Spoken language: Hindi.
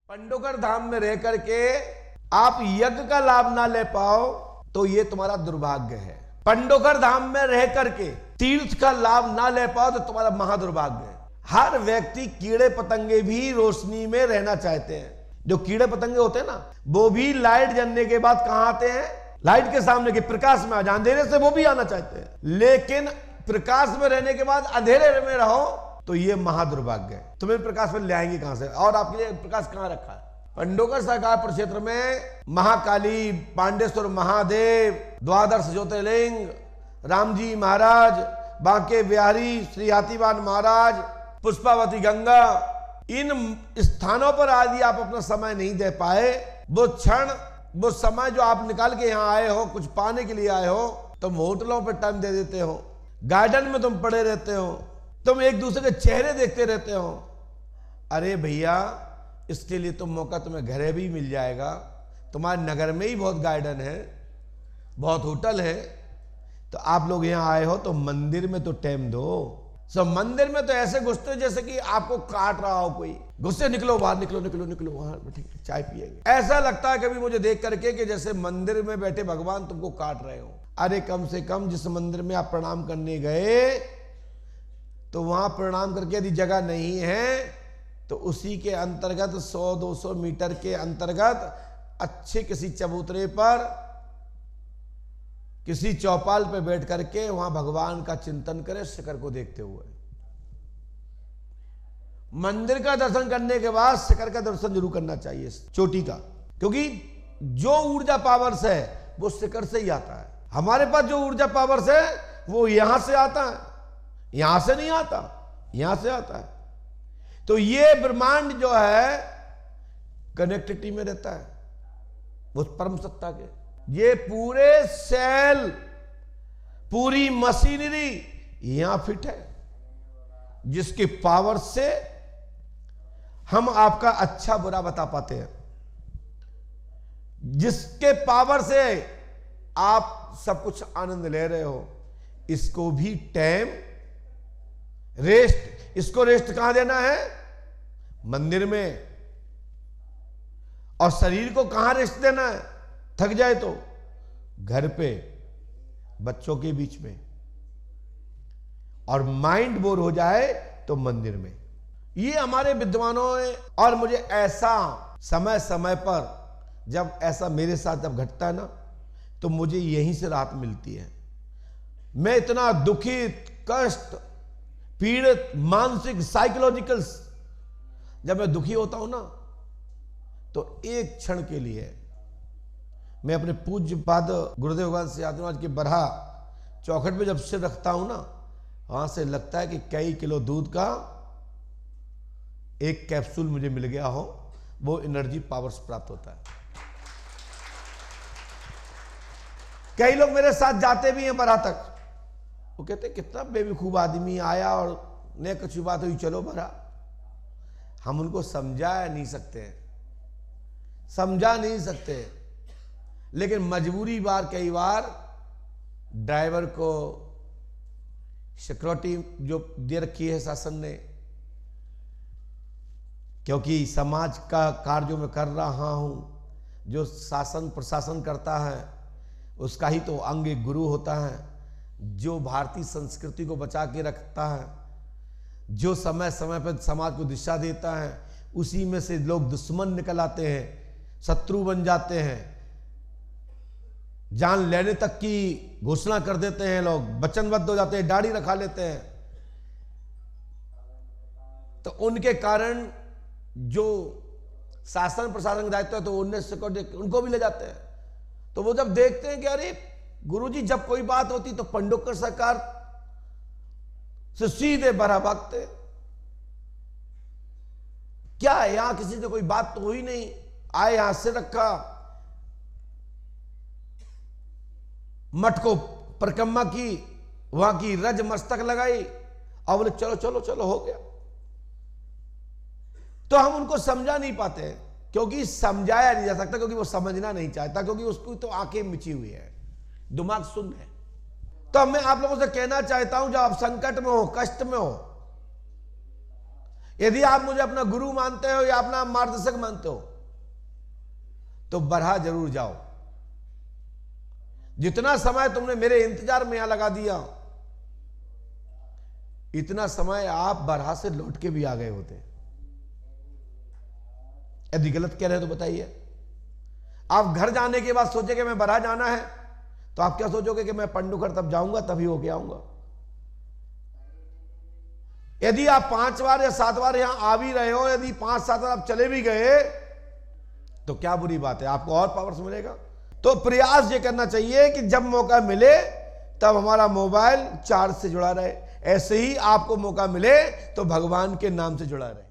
पंडोकर धाम में रह करके आप यज्ञ का लाभ ना ले पाओ तो ये तुम्हारा दुर्भाग्य है। पंडोकर धाम में रह करके तीर्थ का लाभ ना ले पाओ तो तुम्हारा महादुर्भाग्य है। हर व्यक्ति, कीड़े पतंगे भी रोशनी में रहना चाहते हैं। जो कीड़े पतंगे होते हैं ना, वो भी लाइट जलने के बाद कहां आते हैं? लाइट के सामने के प्रकाश में आ जाए। अंधेरे से वो भी आना चाहते हैं, लेकिन प्रकाश में रहने के बाद अंधेरे में रहो तो ये महादुर्भाग्य है। तुम्हें प्रकाश में ले आएंगे कहां से? और आपके लिए प्रकाश कहां रखा है? पंडोकर सरकार प्रक्षेत्र में महाकाली, पांडेश्वर महादेव, द्वादश ज्योतिर्लिंग, रामजी महाराज, बांके बिहारी, श्री हाथीवान महाराज, पुष्पावती गंगा, इन स्थानों पर यदि आप अपना समय नहीं दे पाए, वो क्षण, वो समय जो आप निकाल के यहां आए हो, कुछ पाने के लिए आए हो, तुम होटलों पर टाइम दे देते हो, गार्डन में तुम पड़े रहते हो, तुम एक दूसरे के चेहरे देखते रहते हो। अरे भैया, इसके लिए तो मौका तुम्हें घरे भी मिल जाएगा। तुम्हारे नगर में ही बहुत गार्डन है, बहुत होटल है, तो आप लोग यहाँ आए हो तो मंदिर में तो टाइम दो। सब मंदिर में तो ऐसे घुसते हो जैसे कि आपको काट रहा हो कोई। गुस्से निकलो बाहर, निकलो निकलो निकलो बाहर, ठीक चाय पिएंगे। ऐसा लगता है कभी मुझे देख करके कि जैसे मंदिर में बैठे भगवान तुमको काट रहे हो। अरे कम से कम जिस मंदिर में आप प्रणाम करने गए तो वहां प्रणाम करके यदि जगह नहीं है तो उसी के अंतर्गत 100-200 मीटर के अंतर्गत अच्छे किसी चबूतरे पर, किसी चौपाल पर बैठ करके वहां भगवान का चिंतन करें, शिखर को देखते हुए। मंदिर का दर्शन करने के बाद शिखर का दर्शन जरूर करना चाहिए, चोटी का, क्योंकि जो ऊर्जा पावर्स है वो शिखर से ही आता है। हमारे पास जो ऊर्जा पावर्स है वो यहां से आता है, यहां से नहीं आता, यहां से आता है। तो ये ब्रह्मांड जो है कनेक्टिविटी में रहता है उस परम सत्ता के। ये पूरे सेल, पूरी मशीनरी यहां फिट है, जिसके पावर से हम आपका अच्छा बुरा बता पाते हैं, जिसके पावर से आप सब कुछ आनंद ले रहे हो। इसको भी टाइम, रेस्ट, इसको रेस्ट कहां देना है? मंदिर में। और शरीर को कहां रेस्ट देना है? थक जाए तो घर पे, बच्चों के बीच में, और माइंड बोर हो जाए तो मंदिर में। ये हमारे विद्वानों ने, और मुझे ऐसा समय समय पर जब ऐसा मेरे साथ जब घटता है ना, तो मुझे यहीं से राहत मिलती है। मैं इतना दुखित, कष्ट, पीड़ित, मानसिक, साइकोलॉजिकल, जब मैं दुखी होता हूं ना, तो एक क्षण के लिए मैं अपने पूज्य पाद गुरुदेव भगवान श्री आदिनाथ के बरहा चौखट पे जब सिर रखता हूं ना, वहां से लगता है कि कई किलो दूध का एक कैप्सूल मुझे मिल गया हो, वो एनर्जी पावर्स प्राप्त होता है। कई लोग मेरे साथ जाते भी हैं बरहा तक, वो कहते हैं कितना बेवकूफ आदमी आया और ने कुछ बात हुई, चलो बरहा। हम उनको समझा नहीं सकते, समझा नहीं सकते, लेकिन मजबूरी बार, कई बार ड्राइवर को सिक्योरिटी जो दे रखी है शासन ने, क्योंकि समाज का कार्य जो मैं कर रहा हूं, जो शासन प्रशासन करता है उसका ही तो अंग एक गुरु होता है, जो भारतीय संस्कृति को बचा के रखता है, जो समय समय पर समाज को दिशा देता है। उसी में से लोग दुश्मन निकल आते हैं, शत्रु बन जाते हैं, जान लेने तक की घोषणा कर देते हैं, लोग वचनबद्ध हो जाते हैं, दाढ़ी रखा लेते हैं। तो उनके कारण जो शासन प्रशासन का दायित्व है तो उनको भी ले जाते हैं। तो वो जब देखते हैं कि अरे गुरुजी, जब कोई बात होती तो पंडोकर सरकार से सीधे बरहा भागते, क्या है यहां किसी से कोई बात तो हुई नहीं, आए यहां से रखा, मठ को परिक्रमा की, वहां की रज मस्तक लगाई और बोले चलो चलो चलो हो गया। तो हम उनको समझा नहीं पाते, क्योंकि समझाया नहीं जा सकता, क्योंकि वो समझना नहीं चाहता, क्योंकि उसकी तो आंखें मिची हुई है, दिमाग सुन्न है। तो मैं आप लोगों से कहना चाहता हूं, जब आप संकट में हो, कष्ट में हो, यदि आप मुझे अपना गुरु मानते हो या अपना मार्गदर्शक मानते हो तो बरहा जरूर जाओ। जितना समय तुमने मेरे इंतजार में यहां लगा दिया, इतना समय आप बरहा से लौट के भी आ गए होते। यदि गलत कह रहे हो तो बताइए। आप घर जाने के बाद सोचे कि मैं बरहा जाना है, तो आप क्या सोचोगे कि मैं पंडुखर तब जाऊंगा तभी होके आऊंगा। यदि आप 5 बार या 7 बार यहां आ भी रहे हो, यदि 5-7 बार आप चले भी गए तो क्या बुरी बात है, आपको और पावर्स मिलेगा। तो प्रयास ये करना चाहिए कि जब मौका मिले तब हमारा मोबाइल चार्ज से जुड़ा रहे, ऐसे ही आपको मौका मिले तो भगवान के नाम से जुड़ा रहे।